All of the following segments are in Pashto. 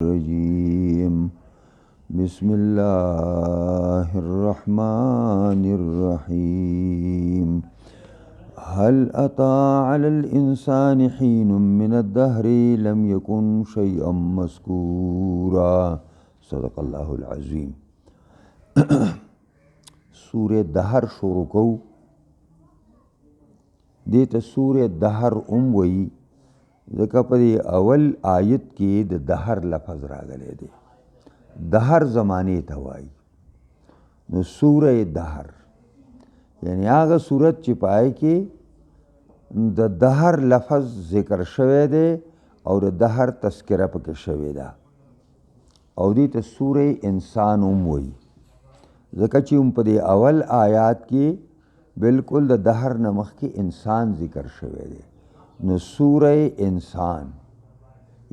الرجيم بسم الله الرحمن الرحيم هل أتى على الإنسان حين من الدهر لم يكن شيئا مذكورا صدق الله العظيم. سورة دهر شروع کو دیتا سورة دهر وی ځکه په اول آیت کې د دهر لفظ راغلی دی. دهر زمانې ته وایي. نو سوره دهر یعنی هغه صورت چې پای کې د دهر لفظ ذکر شوی دی او د دهر تذکره پکې شوی ده او دې ته سوره انسان وایي ځکه چې په دې اول آیات کې بالکل د دهر نه مخکې انسان ذکر شوی دی. نو سوره انسان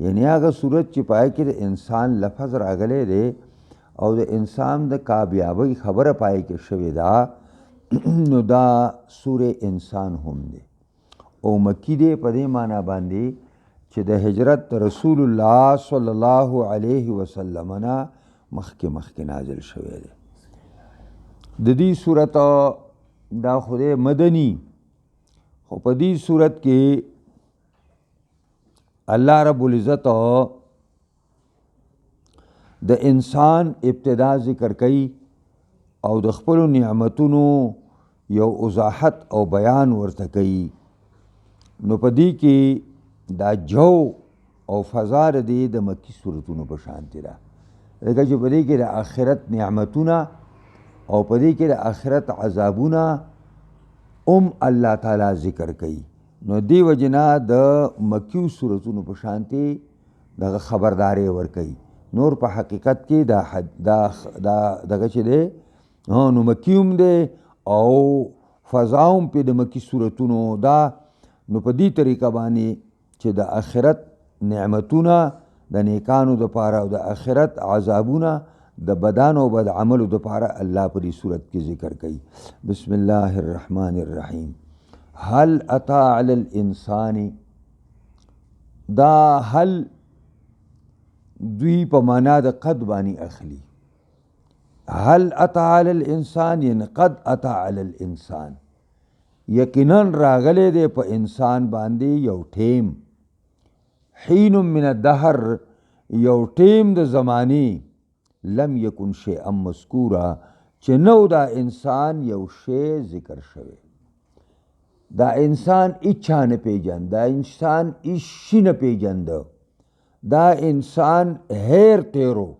یعنی هغه صورت چې پای کې د انسان لفظ راغلی دی او د انسان د کامیابی خبره پای کې شوې ده نو دا سوره انسان هم دی او مکی دی په دې معنا باندې چې د هجرت رسول الله صلی الله علیه وسلم نه مخکې نازل شوی دی. د دې صورت دا خدای مدنی خو په دې صورت کې الله رب العزت د انسان ابتدا ذکر کوي او د خپل نعمتونو یو وضاحت او بیان ورته کوي. نو په دې کې دا جو او فضا د مکی صورتونو په شانتي ده لکه چې په دې کې د آخرت نعمتونه او په دې کې د آخرت عذابونه الله تعالی ذکر کوي. نو دی وجنا د مکیو صورتونو په شانتي دغه خبرداري ورکوي. نور په حقیقت کې دغه چې دی نو مکیوم دی او فضاوم په د مکی صورتونو دا نو په دې طریقه باندې چې د آخرت نعمتونه د نیکانو دپاره او د آخرت عذابونه د بدن او بد عملو دپاره الله په دې صورت کې ذکر کوي. بسم الله الرحمن الرحیم. هل اتا علی الانسان دا هل دوی په معنا د قد باندې اخلي. هل اتا علی الانسان یعنی قد اتا علی الانسان یقینا راغلی دی په انسان باندې یو ټیم حین من الدهر یو ټیم د زمانی لم یکن شیئا مذکورا چې نو دا انسان یو شی ذکر شوی. دا انسان اچھا نه پیجن دا انسان اشی نه پیجند دا انسان هیر تیرو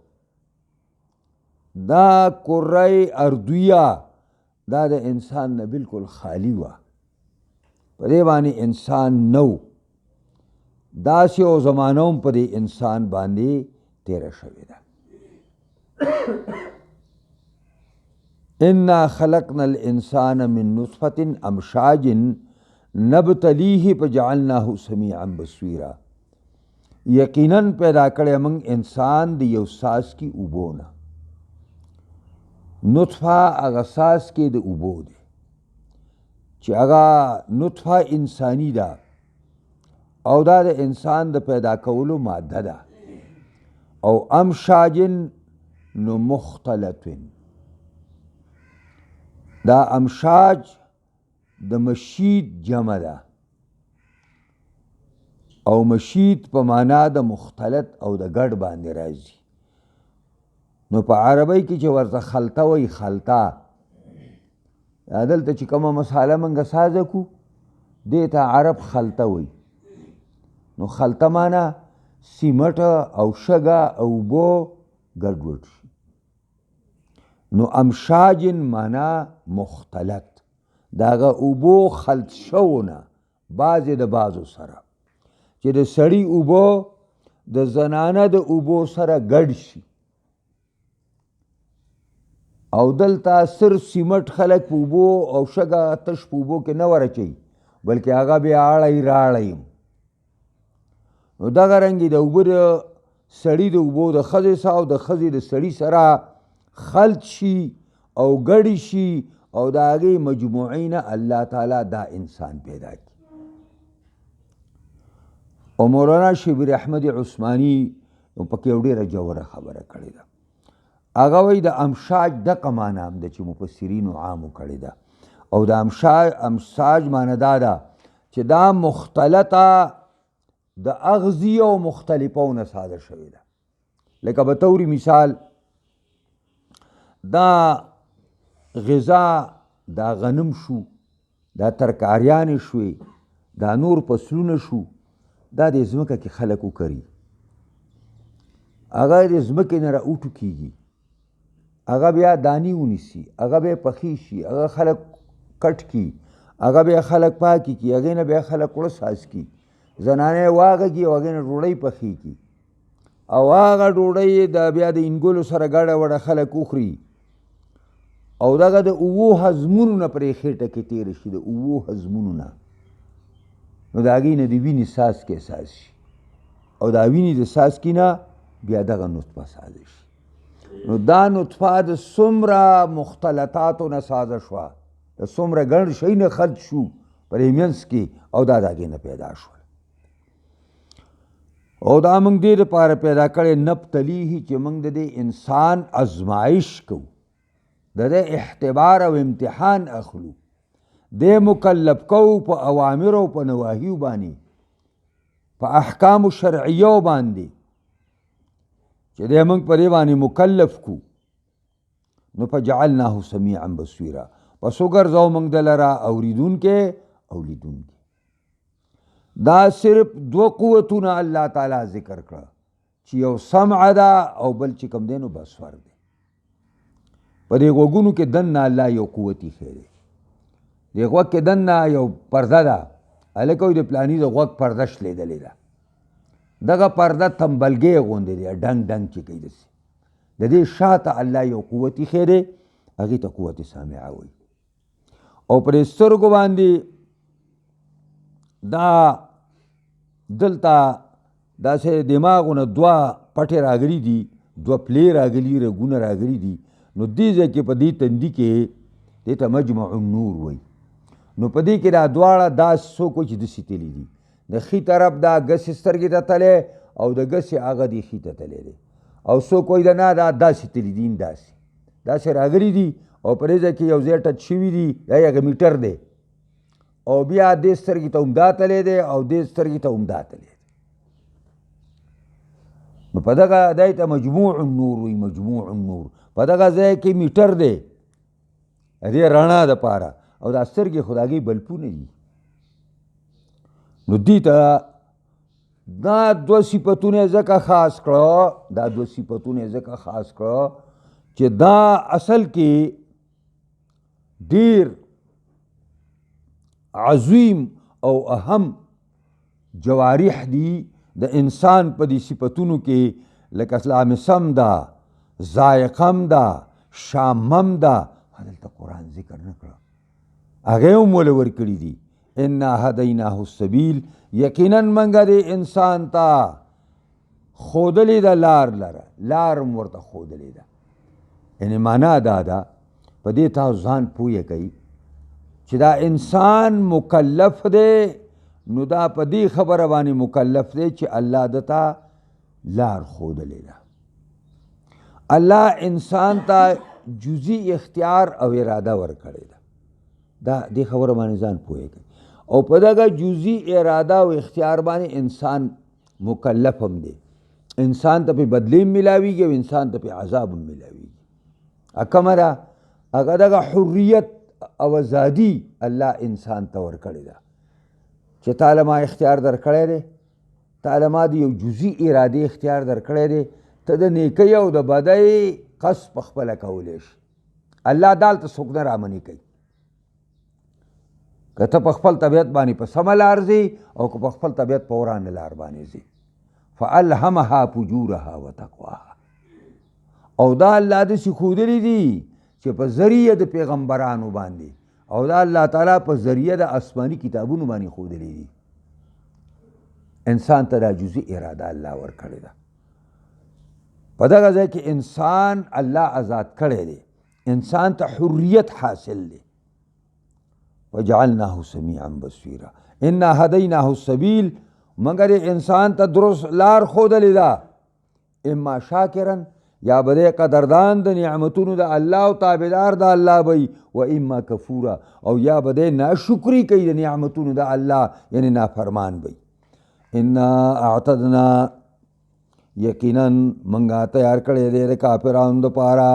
دا کره اردویا دا د انسان نه بالکل خالی وا په دې باندې انسان نو داسې او زمانوم په دې انسان باندې تیر شوی ده. انا خلقنا الانسان من نطفة امشاج نبتلیه فجعلناه سمیعا بصیرا یقینا پیدا کړی موږ انسان د یو ساس کی اوبو نه. نطفه هغه ساس کې د اوبو دی چې هغه نطفه انسانی ده او دا د انسان د پیدا کولو ماده ده او امشاجن نو مختلطن دا امشاج د مشید جمع ده او مشید په معنا د مختلط او د ګډ باندې راځي. نو په عربی کې چې ورته خلطه وی خلطه دلته چې کومه مساله منګه سازه کو دې ته عرب خلطه وی. نو خلطه معنا سیمټ او شګه او بو ګډوډ شي. نو امشاجن معنا مختلط داغه اوبو خلط شونه بعضې د بعضو سره چې د سړي اوبو د زنانه د اوبو سره ګډ شي او دلته صرف سیمټ خلک په اوبو او شګه تش په اوبو کې نه ورچوي بلکې هغه بیا اړی راړی. نو دغه رنګې د اوبو د سړي د اوبو د ښځې سره او د ښځې د سړي سره خلط شي او ګډ شي او د هغې مجموعي نه الله تعالی دا انسان پیدا کړي. او مولانا شبیر احمد عثمانی نو پکې یو ډېره ژوره خبره کړې ده. هغه وایي د امشاج دغه معنا هم ده چې مفسرینو عامو کړې ده. او د امشاج معنا دا ده چې دا مختلطه د اغذیه او مختلفو نه ساده شوې ده. لکه به طور مثال دا غذا دا غنم شو، دا ترکاریانې شوې، دا نور فصلونه شو، دا د ځمکه کې خلک وکري، هغه د ځمکې نه راوټو کېږي، هغه بیا دانې ونیسي، هغه بیا پخې شي، هغه خلک کټ کي، هغه بیا خلک پاکي کي، هغې نه بیا خلک وړه ساز کي، زنانې واغږي او هغې نه ډوډۍ پخې کي، او هغه ډوډۍ د بیا د انګلو سره ګډه وډه خلک وخوري، او دغه د اوو هضمونو نه پرې خېټه کې تېره شي، د اوو هضمونو نه، نو د هغې نه د وینې څاڅکی ساز شي، او دا وینې د څاڅکي نه بیا دغه نطفه سازه شي. نو دا نطفه د څومره مختلطاتو نه سازه شوه، د څومره ګڼ شی نه خلط شو په دې منځ کې، او دا د هغې نه پیدا شول. او دا موږ دې دپاره پیدا کړی نبتلیه چې موږ د دې انسان ازمایش کوو، د دې اختبار او امتحان اخلو، دې مکلف کوو په اوامرو او په نواهیو باندې، په احکامو شرعیو باندې چې دې موږ په دې باندې مکلف کو. نو فجعلناه سمیعا بصیرا، پس وګرځو موږ د لره اوریدونکې او لیدونکې. دا صرف دو قوتونه الله تعالی ذکر کړه چې یو سمع ده او بل چې کوم دی نو بصر دی. په دې غوږونو کې دننه الله یو قوت ایښی دی، دې غوږ کې دننه یو پرده ده، هلکه وایي د پلاني د غوږ پرده شلېدلې ده، دغه پرده تنبلګۍ غوندې دی، ډنګ ډنګ چې کوي داسې، د دې شاته الله یو قوت ایښی دی، هغې ته قوت سامعه وایي. او پرې سترګو باندې دا دلته داسې دماغونه دوه پټې راغلي دي، دوه پلې راغلي، رګونه راغلي دي، نو دې ځای کې په دې تندي کې دې ته مجمع النور وایي. نو په دې کې دا دواړه داسې څوک وایي چې داسې تلي دي، د ښي طرف دا ګسې سترګې ته تلی او د ګسې هغه دې ښي ته تلی دی، او څوک وایي د نه دا داسې تلي دي، داسې راغلي دي، او په دې ځای کې یو ځای ټچ شوي دي، دا هغه میټر دی، او بیا دې سترګې ته هم دا تلی دی او دې سترګې ته هم دا تلی دی. نو په دغه دی ته مجموع النور وایي، مجموع النور، په دغه ځای کې میټر دی دې رڼا دپاره، او دا سترګې خو د هغې بلپونه دي. نو دې ته دا دوه صفتونه یې ځکه خاص کړه، دا دوه صفتونه یې ځکه خاص کړه چې دا اصل کې ډېر عظیم او اهم جوارح دي د انسان په دې صفتونو کې، لکه لامسم ده، ذائقم ده، شامم ده، دلته قرآن ذکر نه کړه، هغې هم وله ورکړي دي. انا هدیناه السبیل، یقینا منګه دې انسان ته ښودلې ده لار لره، لار هم ورته ښودلې ده. یعنې معنا دا ده، په دې تاسو ځان پویه کوي چې دا انسان مکلف دی، نو دا په دې خبره باندې مکلف دی چې الله دته لار ښودلې ده. الله انسان ته جزئی اختیار او اراده ورکړې ده، دا دې خبره باندې ځان پوهه کوي، او په دغه جزئی اراده او اختیار باندې انسان مکلف هم دی. انسان ته پې بدلې هم میلاویږي او انسان ته پې عذاب هم میلاویږي. کومه ده؟ هغه دغه حریت او ازادي الله انسان ته ورکړې ده چې تعالی ما اختیار درکړی دی، تعالی ما د یو جزئی ارادې اختیار درکړی دی، ته د نیکۍ او د بدۍ قصد پخپله کولی شي. الله دالته څوک نه رامنې کوي، که ته په خپل طبیعت باندې په سمه لار ځې او که په خپل طبیعت په ورانه لار باندې ځې. فالهمها فجورها وتقواها، او دا الله داسې ښودلي دي چې په ذریعه د پیغمبرانو باندې، او دا الله تعالی په ذریعه د آسماني کتابونو باندې ښودلي دي. انسان ته دا جزئی اراده الله ورکړې ده. په دغه ځای کې انسان الله آزاد کړی دی، انسان ته حریت حاصل دی. وجعلناه سمیعا بصیرا، انا هدیناه السبیل، مگر انسان ته درست لار ښودلې ده، اما شاکرن یا به دی قدردان د نعمتونو د الله او تابعدار د الله بی و اما کفورا او یا به دی ناشکری کوي د نعمتونو د الله یعنی نافرمان بی. انا اعتدنا یقینا منګه تیار کړی دی د کافرانو دپاره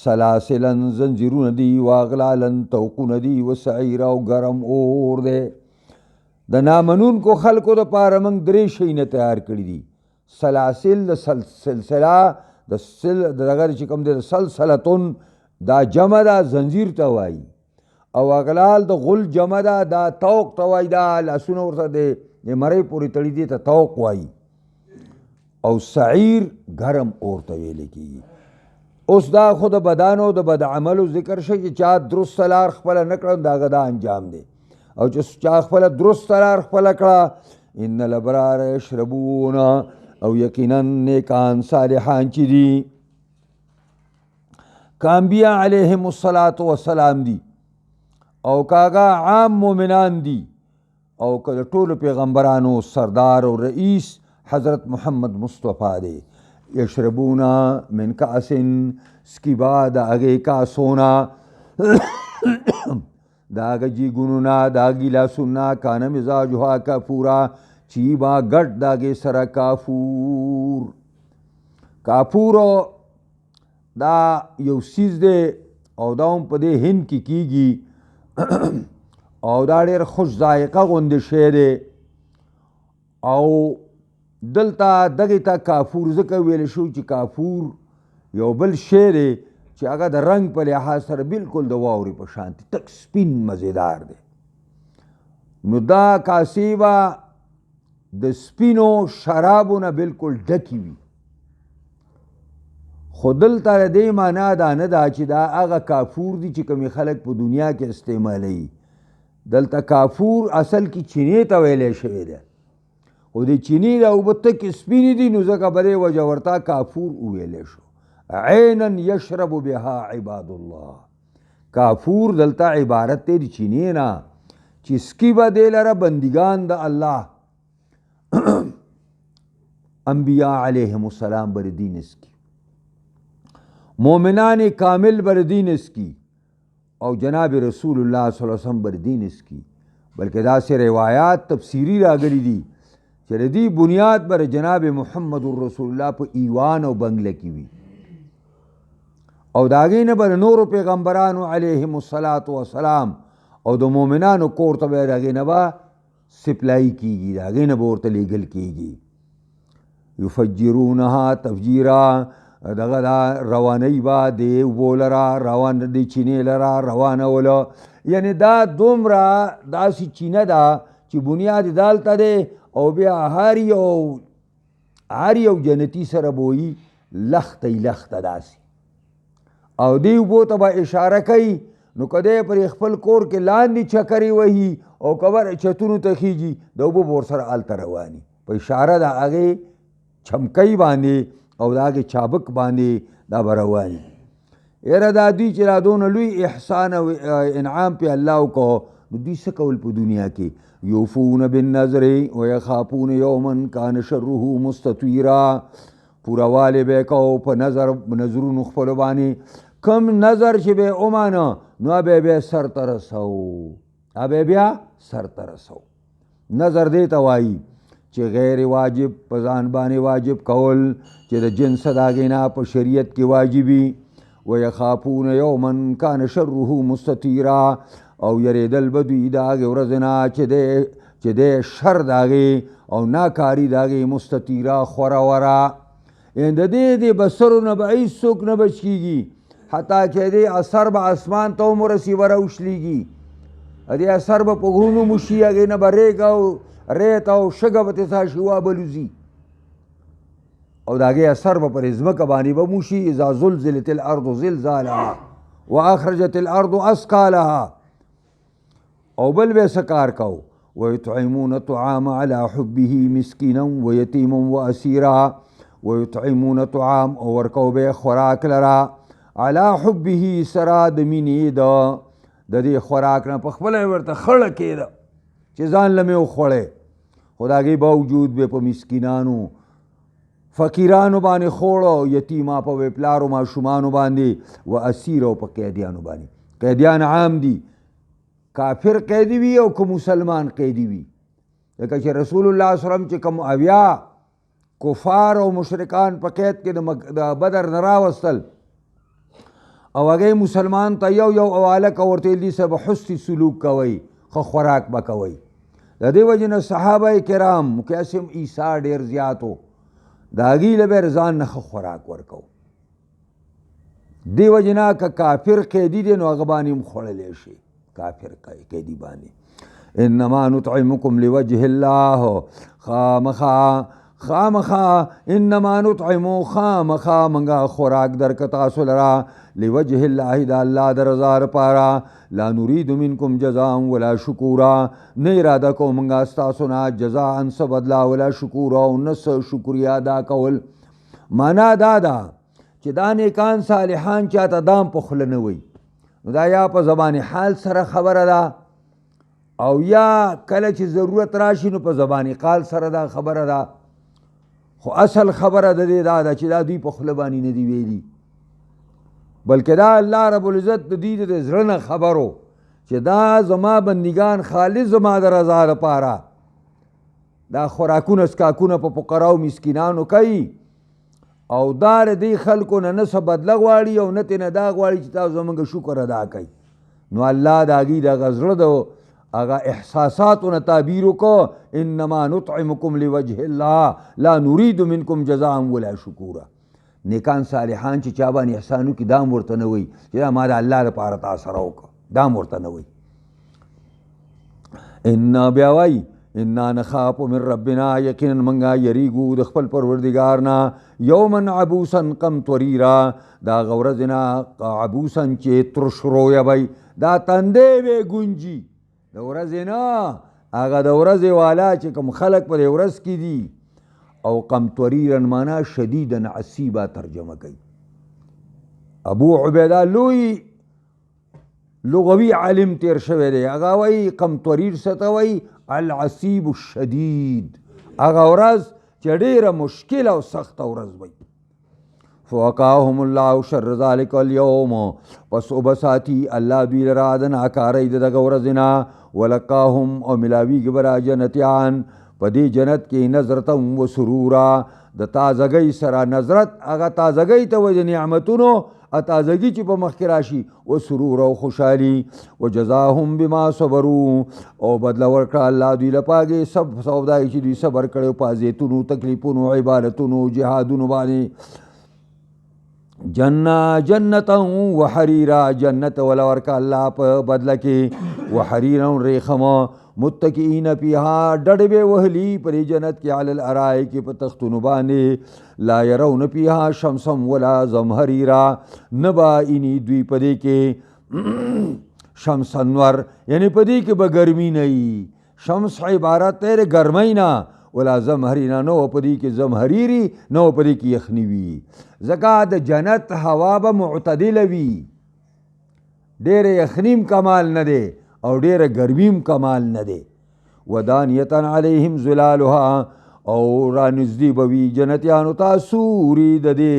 سلاسلن زنجیرونه دي واغلالن توقونه دي وسعیره او ګرم اور دی. د نامنونکو خلکو دپاره موږ درې شیونه تیار کړي دي. سلاسل د سلسله د دغه چې کوم دی د سلسلتون دا جمع ده زنجیر ته وایي او اغلال د غل جمع ده دا توق ته وایي دا لاسونه ورته د مرۍ پورې تړي دي ته توق وایي او سعیر ګرم اور ته ویلی کېږي. اوس دا خو د بدانو د بد عملو ذکر شي چې چا درست لار خپله نه کړه د هغه دا انجام دی او چې چا خپله درست لار خپله کړه ان الابرار یشربون او یقینا نیکان صالحان چې دي که انبیا علیهم الصلاة والسلام دي او کاغه عام مومنان دي او که د ټولو پیغمبرانو سردار او رئیس حضرت محمد مصطفیٰ دی. یشربون من کاسن سکیبا د هغې کاسونه د هغه جیګونو نه د هغې لاسونه کانه مزاجها کافورا چی با ګډ د هغې سره کافور. کافور دا یو سیز دی او دا هم په دې هند کې کیږي او دا ډېر خوش ذایقه غوندې شی دی او دلته دغې ته کافور ځکه ویلی شو چې کافور یو بل شی دی چې هغه د رنګ په لحاظ سره بالکل د واورې په شانتي تک سپین مزیدار دی. نو دا کاسې به د سپینو شرابو نه بالکل ډکې وي خو دلته د دې معنا دا نه ده چې دا هغه کافور دي چې کومې خلک په دنیا کې استعمالوي. دلته کافور اصل کې چینې ته ویلی شوی دی خو د چینې دا اوبه تکې سپینې دي نو ځکه په دې وجه ورته کافور وویلی شو. عینا یشرب بها عباد الله. کافور دلته عبارت دی د چینې نه چې سکي به دی لره بندګان د الله انبیاء علیهم السلام بر دین اسکی مومنان کامل بر دین اسکی او جناب رسول الله صلی الله علیه وسلم بر دین اسکی. بلکې داسې روایات تفسیری راغلی دي چې د دې بنیاد بر جناب محمد رسول الله په ایوان او بنګله کې وي او د هغې نه به د نورو پیغمبرانو علیهم الصلاة والسلام او د مؤمنانو کور ته به د هغې نه به سپلای کېږي د هغې نه به ورته لیږل کېږي. یفجرونها تفجیرا دغه دا روانۍ به د اوبو لره روان د چینې لره روانوله یعنی دا دومره داسې چینه ده چې بنیاد یې دالته دی او بیا هر یو جنتي سره به وایي لخته لخته داسې او دې اوبو ته به اشاره کوي نو که دی پر خپل کور کې لاندې چکرې وهي او که چتونو ته خیږي د اوبو به ورسره هلته رواني په اشاره د هغې چمکۍ باندې او د هغې چابک باندې دا به رواني. یاره دا دوی چې دا دونه لوی احسان او انعام پې الله وکړو نو دوی څه کول په دنیا کې یوفون بالنذر ویخافون یوما کان شره مستطیرا. پورهوالی به یې کوو په نظرونو خپلو باندې کم نظر چې به یې ومانه نو به یې بیا سر ته رسو سر ته رسو. نظر دې ته وایي چې غیر واجب په ځان باندې واجب کول چې د جنس د هغې نه په شریعت کې واجبي. ویخافون یوما کان شره مستطیرا او یریدل به دوی د هغې ورځې نه چې دی شر د هغې او ناکاري د هغې مستطیرا خوروره. یعنې د دې بسرو نه به هېڅوک نه بچ کېږي حتی چې دې اثر به اسمان ته هم ورسي ورauشلیږي دې اثر به په غرونو موشي هغې نه به ریګ او ریت او شګه به تې ساشي وابلوځي او د هغې اثر به پر ځمکه باندې به موشي اذا زلزلت الارض زلزالها واخرجت الارض اثقالها. او بل به څه کار کوو ویطعمون الطعام على حبه مسکینا ویتیما واسیرا. ویطعمون طعام او ورکو به خوراک لره علی حبه سره د مینې د دې خوراک نه په خپله ورته خړه کېده چې ځان له مې وخوړی خو د هغې باوجود به په مسکینانو فقیرانو باندې خوړو، یتیما په پلارو ماشومانو باندې، و اسیرو په قیدیانو باندې. قیدیان عام دي، کافر قیدی وي او که مسلمان قیدی وي. لکه چې رسول الله صلی الله علیه وسلم چې کوم 80 کفار او مشرکان په قید کې د بدر نه راوستل او هغې مسلمان ته یو حواله که ورته ویل دي سبه حسن سلوک کوئ، ښه خوراک به کوئ. د دې وجې نه صحابه کرام مقیاسم عیسی ډېر زیات و، د هغې له به ځان نه ښه خوراک ورکو. دې وجې نه که کافر قیدي دی نو هغه باندې هم خوړلی شي، کافر قیدي باندې. انما نطعمکم لوجه الله، خامخا انما نطعمو خامخا منگا خوراک در تاسو لرا لوجه الله د الله د رضا لپاره، لا نريد منکم جزاء ولا شکورا، نه اراده کوو منګه ستاسو نه جزاء څه بدلا ولا شکورا او نه څه شکریا ادا کول. معنا دا ده چې دا نیکان صالحان چاته دام په خوله نه وي، نو دا یا په زبان حال سره خبره ده او یا کله چې ضرورت راشي نو په زبان قال سره دا خبره ده. خو اصل خبره د دې دا ده چې دا دوی په خوله باندې نه دي ویلي، بلکې دا الله رب العزت د دوی د زړه نه خبرو چې دا زما بندگان خالص زما د رضا لپاره دا خوراکونه سکاکونه په فقراو مسکینانو کوي، او دا د دې خلکو نه څه بدله غواړي او نه ترې نه دا غواړي چې تاسو زموږ شکر ادا کوئ. نو الله د هغې دغه زړه د هغه احساساتو نه تعبیر وکړو، انما نطعمکم لوجه الله لا نريد منکم جزاء ولا شکورا. نیکان صالحان چې چا باندې احسان وکړي دا هم ورته نه وایي چې دا ما د الله لپاره تا سره وکړه، دا هم ورته نه وایي. انا بیا وایي انا نخاف من ربنا، یقینا منګه یریږو د خپل پروردګار نه، یوما عبوسا قمطریرا، دا هغه ورځ نه عبوسا چې ترشرویه وی، دا تندې به ګونجي د ورځې نه، هغه د ورځې والا چې کوم خلک په دې ورځ کې دي. او قمطریرا معنا شدیدا عصیبا ترجمه کوي. ابو عبیده لوی لغوي عالم تیر شوی دی، هغه وایي قمطریر څه ته وایي؟ العصیب الشدید، هغه ورځ چې ډېره مشکل او سخته ورځ وي. فوقاهم الله شر ذلک اليوم، پس وبساتي الله دوی لرا د ناکارۍ د دغه ورځې نه، ولقاهم او ملاویږي به را جنتیان په دې جنت کې نظرتا و سرورا، د تازګۍ سره نظرت، هغه تازګۍ ته وایي د نعمتونو تازګي چې په مخ کې راشي، و سرور او خوشحالي. وجزاهم بما صبروا، او بدله ورکړه الله دوی لپاره سب سودای چې دوی صبر کړی په اذیتونو، تکلیفونو، عبادتونو، جهادونو باندې. جنتا وحریرا، جنت ولا ورکړه الله په بدله کې، وحریرا ریخم، متکئین فیها ډډې به وهلي په دې جنت کې، علی الارائک په تختونو باندې، لا يرون فیها شمسا ولا زمهریرا، نه به اینی دوی په دې کې شمس انور، یعنی په دې کې به ګرمي نه وي. شمس عبارت دی د ګرمۍ نه، ولا زمهرینا، نه په دې کې زمهریري، نه په دې کې یخني وي. ځکه د جنت هوا به معتدله وي، ډېره یخنیم کمال نه دی او ډېره ګرمیم کمال نه دی. ودانیتا علیهم ظلالها، او رانږدې به وي جنتیانو ته سوري د دې،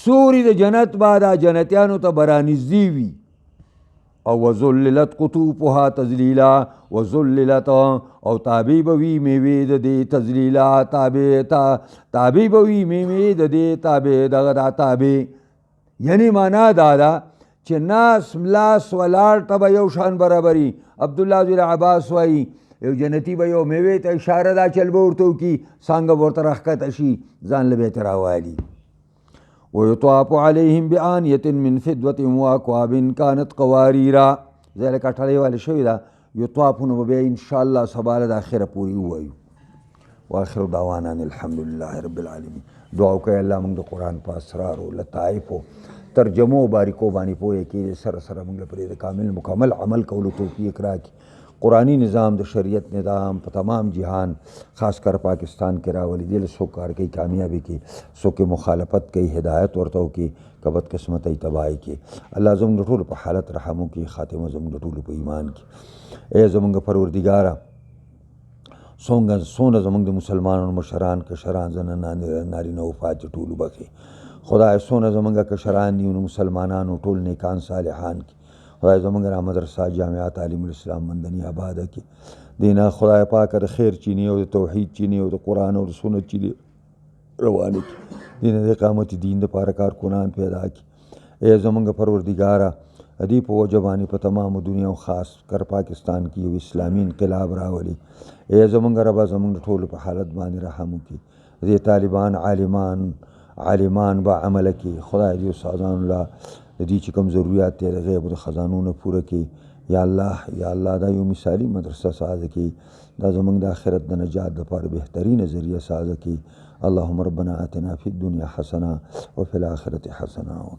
سوري د جنت به دا جنتیانو ته به رانږدې وي. او وذللت قطوفها تذلیلا، وذللت او تابع به وي میوې د دې تذلیلا، تابع به وي میوې د دې تابع دغه دا تابع، یعنی معنا دا ده چې ناس ملاس ولاړ ته به یو شان برابري. عبدالله بن عباس وایي یو جنتي به یو میوې ته اشاره دا چل به ورته وکړي، څانګه به ورته راښکته شي، ځان له به یې راوالي. ويطاف عليهم بآنية من فضة وأكواب كانت قواريرا، ځای لکه ټلۍ والې شوې ده، یطافونه به بیا انشاءالله سبا له د اخره پورې ووایو. واخر دعوانا الحمد لله رب العالمین. دعا وکړئ الله موږ د قرآن په اسرارو، لطایفو، ترجمو باریکو باندې پوهې کې سره سره موږ پرې د کامل مکمل عمل کولو توفیق راکړي. قرآنی نظام د شریعت نظام په تمام جهان خاص کر پاکستان کې راولي. دې له څوک کار کوي کامیابي کې، څوک مخالفت کوي هدایت ورته وکړي، که بدقسمتۍ تباهي کې. الله زموږ د ټولو په حالت رحم وکړي، خاتمه زموږ د ټولو په ایمان کې. ای زموږ پروردګاره څونه زمونږ د مسلمانانو مشران کشران زنانه نارینه وفات دي ټول وبخښې خدای څونه زمونږ کشران دي نو مسلمانانو ټول نیکان صالحان کړي خدای زمونږ را مدرسه جامعه تعلیم الاسلام مندني آباده کړي دینه خدای پاکه د خیر چینی او د توحید چینی او د قرآن او د سنت چینی روانه کړي دینه د اقامت دین دپاره کارکنان پیدا کړي ای زمونږ پروردګاره د دې په وجه باندې په تمامو دنیا او خاص کر پاکستان کې یو اسلامي انقلاب راولي ای زمونږ ربه زمونږ ټولو په حالت باندې رحم وکړي دې طالبان عالمان با عمله کې خدای دې استادانو الله د دې چې کوم ضرورت دی د غیب د خزانو نه پوره کړي یا الله دا یو مثالي مدرسه سازه کړي دا زمونږ د آخرت د نجات دپاره بهترینه ذریعه سازه کړي اللهم ربنا آتنا فی الدنیا حسنه وفي الآخرة حسنه